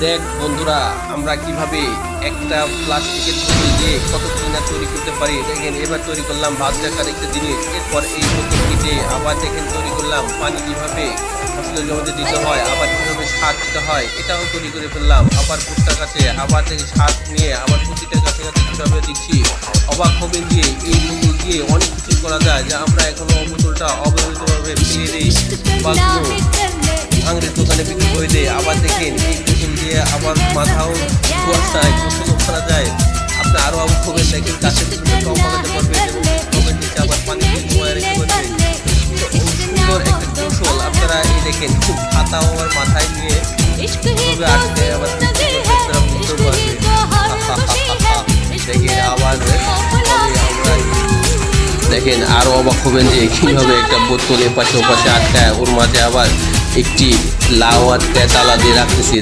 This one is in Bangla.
দেখ বন্ধুরা, আমরা কিভাবে একটা প্লাস্টিকের বোতল দিয়ে কত কিনা তৈরি করতে পারি। দেখেন এবার তৈরি করলাম ভাত দেখার একটা জিনিস। এরপর এই বোতল কেটে আবার দেখেন তৈরি করলাম পানি কিভাবে ফসলের জমিতে দিতে হয়, আবার কিভাবে সার দিতে হয় এটাও তৈরি করে ফেললাম। আবার ভুট্টা গাছে আবার থেকে সার নিয়ে আবার প্রতিটা গাছে গাছে কিভাবে দিচ্ছি। অবাক হবেন যে এই বোতল দিয়ে অনেক কিছু করা যায়, যা আমরা এখনো বোতলটা অবৈধভাবে ফেলে দিই বা কোনো আংরের দোকানে বিক্রি করে দেয়। আবার দেখেন এই বোতল দিয়ে আবার মাথাও ধোয়া যায়, গোসলও করা যায়। আপনি আরো অবাক হবেন, দেখেন গাছের বিভিন্ন টব লাগাতে পারবেন এবং টবের নিচে আবার পানি দিয়ে ধোয়া রেখে পারবেন। তো সুন্দর একটা কৌশল। আপনারা এই দেখেন খুব পাতাও আমার মাথায় নিয়ে কিভাবে আটকে আবার বুঝতে পারবে। দেখেন আবার আমরা দেখেন আরো অবাক হবেন যে কিভাবে একটা বোতল এপাশে ওপাশে আটকায়, ওর মাঝে আবার একটি লাউ আটকায় তালা দিয়ে রাখতেছি।